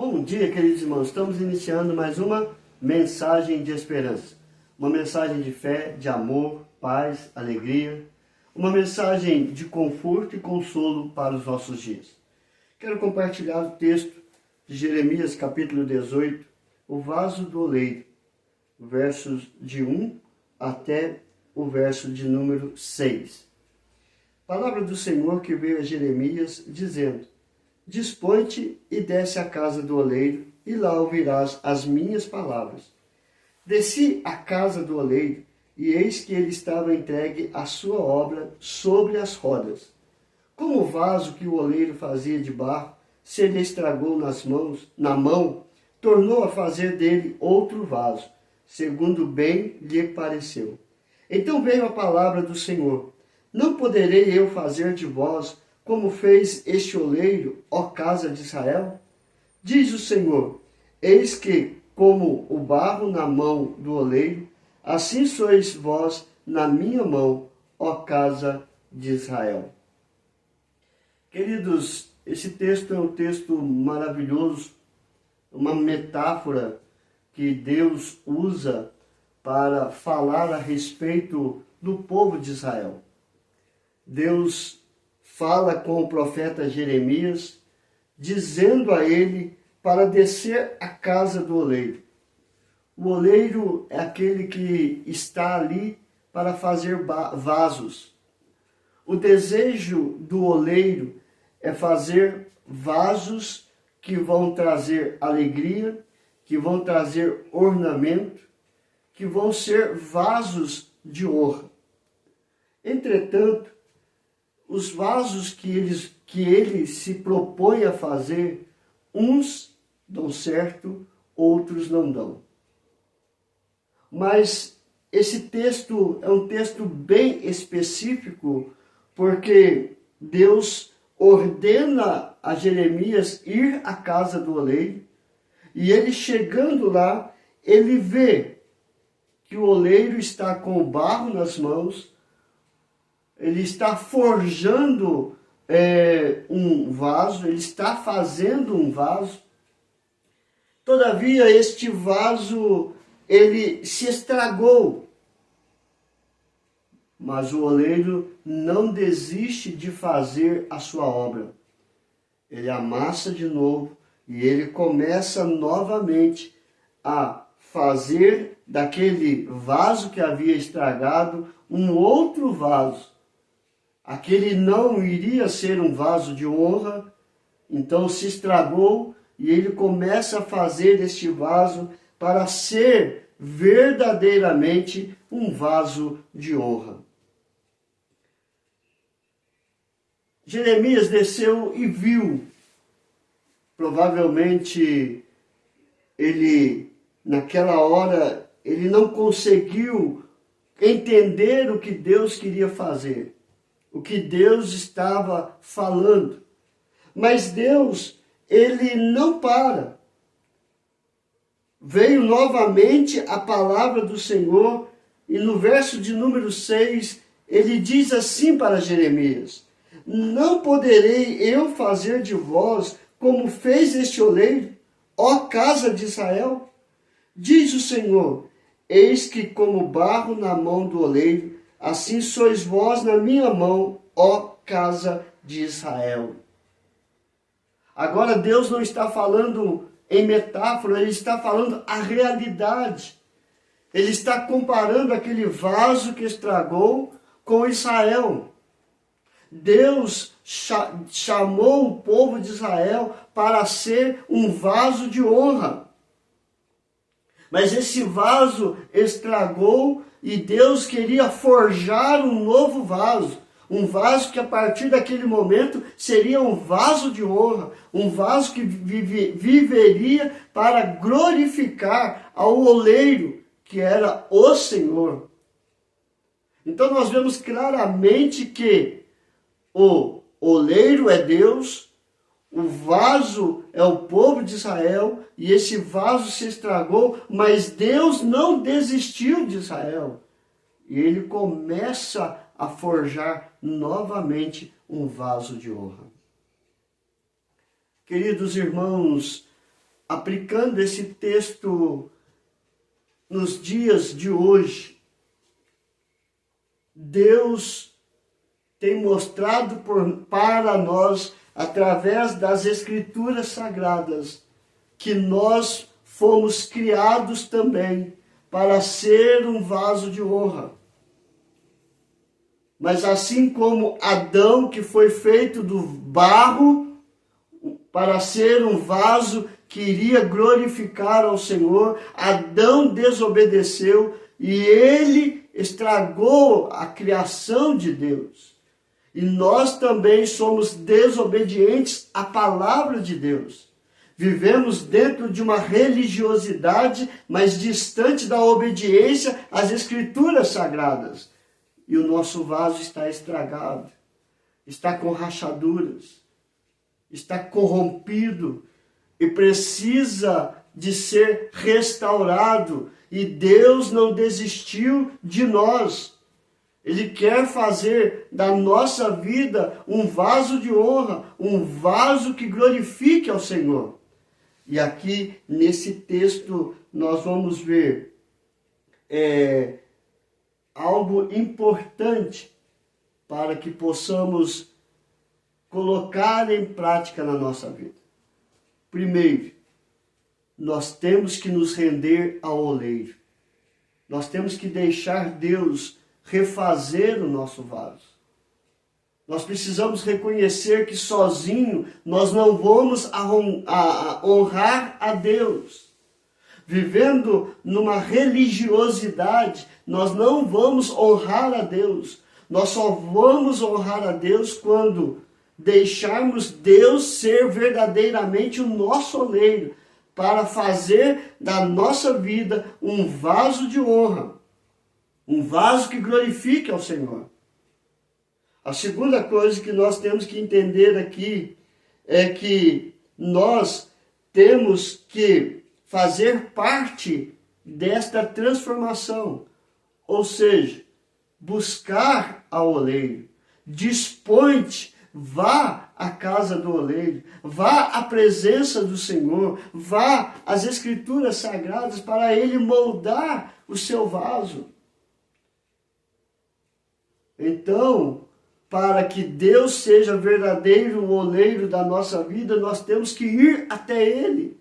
Bom dia, queridos irmãos. Estamos iniciando mais uma mensagem de esperança. Uma mensagem de fé, de amor, paz, alegria. Uma mensagem de conforto e consolo para os nossos dias. Quero compartilhar o texto de Jeremias, capítulo 18, o vaso do oleiro, versos de 1 até o verso de número 6. Palavra do Senhor que veio a Jeremias, dizendo: Dispõe-te e desce à casa do oleiro, e lá ouvirás as minhas palavras. Desci à casa do oleiro, e eis que ele estava entregue à sua obra sobre as rodas. Como o vaso que o oleiro fazia de barro se lhe estragou na mão, tornou a fazer dele outro vaso, segundo bem lhe pareceu. Então veio a palavra do Senhor: Não poderei eu fazer de vós como fez este oleiro, ó casa de Israel? Diz o Senhor: Eis que, como o barro na mão do oleiro, assim sois vós na minha mão, ó casa de Israel. Queridos, esse texto é um texto maravilhoso, uma metáfora que Deus usa para falar a respeito do povo de Israel. Deus fala com o profeta Jeremias, dizendo a ele para descer à casa do oleiro. O oleiro é aquele que está ali para fazer vasos. O desejo do oleiro é fazer vasos que vão trazer alegria, que vão trazer ornamento, que vão ser vasos de honra. Entretanto, os vasos que ele se propõe a fazer, uns dão certo, outros não dão. Mas esse texto é um texto bem específico, porque Deus ordena a Jeremias ir à casa do oleiro, e ele chegando lá, ele vê que o oleiro está com o barro nas mãos, ele está forjando um vaso, ele está fazendo um vaso. Todavia, este vaso, ele se estragou. Mas o oleiro não desiste de fazer a sua obra. Ele amassa de novo e ele começa novamente a fazer daquele vaso que havia estragado um outro vaso. Aquele não iria ser um vaso de honra, então se estragou e ele começa a fazer este vaso para ser verdadeiramente um vaso de honra. Jeremias desceu e viu. Provavelmente ele, naquela hora, ele não conseguiu entender o que Deus queria fazer, o que Deus estava falando. Mas Deus, ele não para. Veio novamente a palavra do Senhor, e no verso de número 6, ele diz assim para Jeremias: Não poderei eu fazer de vós como fez este oleiro, ó casa de Israel? Diz o Senhor: Eis que como barro na mão do oleiro, assim sois vós na minha mão, ó casa de Israel. Agora Deus não está falando em metáfora, ele está falando a realidade. Ele está comparando aquele vaso que estragou com Israel. Deus chamou o povo de Israel para ser um vaso de honra. Mas esse vaso estragou e Deus queria forjar um novo vaso. Um vaso que a partir daquele momento seria um vaso de honra. Um vaso que viveria para glorificar ao oleiro, que era o Senhor. Então nós vemos claramente que o oleiro é Deus, o vaso é o povo de Israel, e esse vaso se estragou, mas Deus não desistiu de Israel. E ele começa a forjar novamente um vaso de honra. Queridos irmãos, aplicando esse texto nos dias de hoje, Deus tem mostrado para nós, através das Escrituras Sagradas, que nós fomos criados também para ser um vaso de honra. Mas assim como Adão, que foi feito do barro para ser um vaso que iria glorificar ao Senhor, Adão desobedeceu e ele estragou a criação de Deus. E nós também somos desobedientes à palavra de Deus. Vivemos dentro de uma religiosidade, mas distante da obediência às Escrituras Sagradas. E o nosso vaso está estragado, está com rachaduras, está corrompido e precisa de ser restaurado. E Deus não desistiu de nós. Ele quer fazer da nossa vida um vaso de honra, um vaso que glorifique ao Senhor. E aqui, nesse texto, nós vamos ver algo importante para que possamos colocar em prática na nossa vida. Primeiro, nós temos que nos render ao oleiro. Nós temos que deixar Deus refazer o nosso vaso. Nós precisamos reconhecer que sozinho nós não vamos honrar a Deus. Vivendo numa religiosidade, nós não vamos honrar a Deus. Nós só vamos honrar a Deus quando deixarmos Deus ser verdadeiramente o nosso oleiro, para fazer da nossa vida um vaso de honra, um vaso que glorifique ao Senhor. A segunda coisa que nós temos que entender aqui é que nós temos que fazer parte desta transformação, ou seja, buscar ao oleiro, dispõe-te, vá à casa do oleiro, vá à presença do Senhor, vá às Escrituras Sagradas para Ele moldar o seu vaso. Então, para que Deus seja verdadeiro oleiro da nossa vida, nós temos que ir até Ele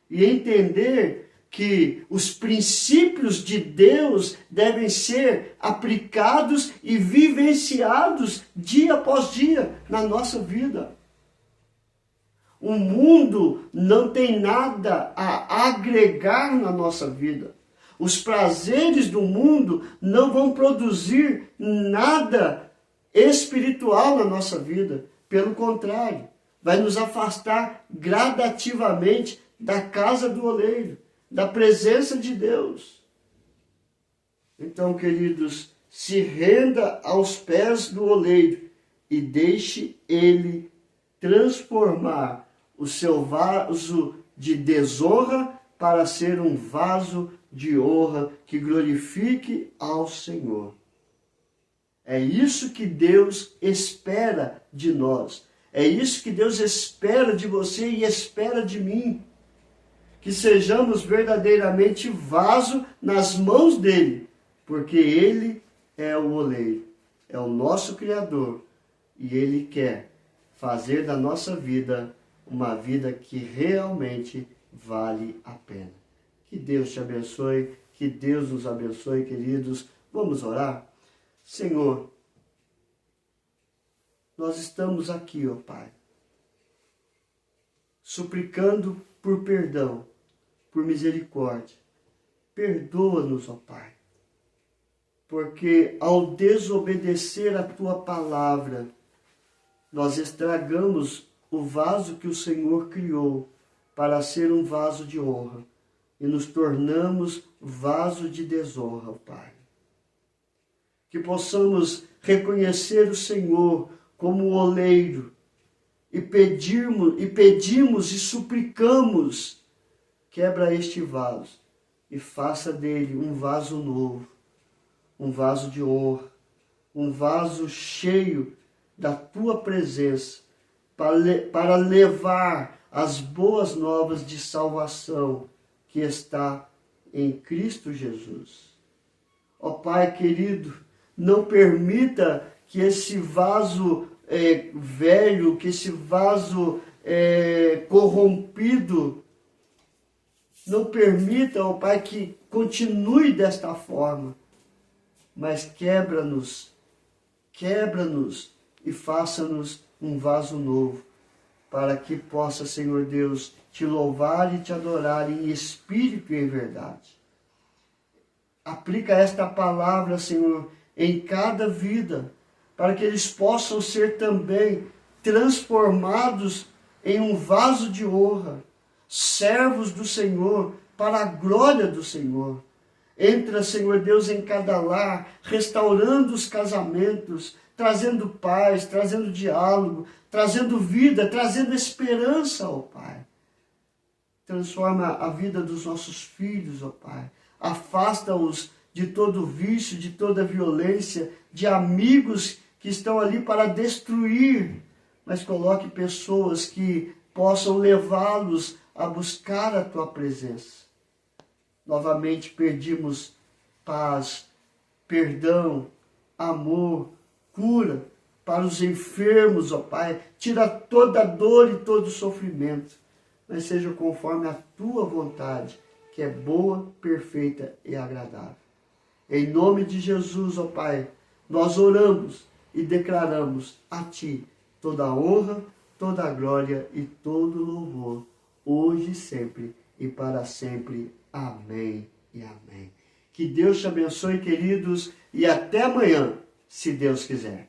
e entender que os princípios de Deus devem ser aplicados e vivenciados dia após dia na nossa vida. O mundo não tem nada a agregar na nossa vida. Os prazeres do mundo não vão produzir nada espiritual na nossa vida. Pelo contrário, vai nos afastar gradativamente da casa do oleiro, da presença de Deus. Então, queridos, se renda aos pés do oleiro e deixe ele transformar o seu vaso de desonra para ser um vaso de honra que glorifique ao Senhor. É isso que Deus espera de nós. É isso que Deus espera de você e espera de mim. Que sejamos verdadeiramente vaso nas mãos dele, porque ele é o oleiro, é o nosso Criador, e ele quer fazer da nossa vida uma vida que realmente vale a pena. Que Deus te abençoe, que Deus nos abençoe, queridos. Vamos orar? Senhor, nós estamos aqui, ó Pai, suplicando por perdão, por misericórdia. Perdoa-nos, ó Pai, porque ao desobedecer a Tua palavra, nós estragamos o vaso que o Senhor criou para ser um vaso de honra e nos tornamos vaso de desonra, ó Pai. Que possamos reconhecer o Senhor como o oleiro e pedimos e suplicamos: quebra este vaso e faça dele um vaso novo, um vaso de honra, um vaso cheio da Tua presença, para levar as boas novas de salvação que está em Cristo Jesus. Ó Pai querido, não permita que esse vaso velho, que esse vaso corrompido, não permita, ó Pai, que continue desta forma, mas quebra-nos e faça-nos um vaso novo, para que possa, Senhor Deus, te louvar e te adorar em espírito e em verdade. Aplica esta palavra, Senhor, em cada vida, para que eles possam ser também transformados em um vaso de honra, servos do Senhor, para a glória do Senhor. Entra, Senhor Deus, em cada lar, restaurando os casamentos, trazendo paz, trazendo diálogo, trazendo vida, trazendo esperança, ó Pai. Transforma a vida dos nossos filhos, ó Pai. Afasta-os de todo vício, de toda violência, de amigos que estão ali para destruir, mas coloque pessoas que possam levá-los a buscar a Tua presença. Novamente pedimos paz, perdão, amor, cura para os enfermos, ó Pai. Tira toda dor e todo sofrimento, mas seja conforme a Tua vontade, que é boa, perfeita e agradável. Em nome de Jesus, ó Pai, nós oramos e declaramos a Ti toda a honra, toda a glória e todo o louvor, hoje e sempre e para sempre. Amém e amém. Que Deus te abençoe, queridos, e até amanhã, se Deus quiser.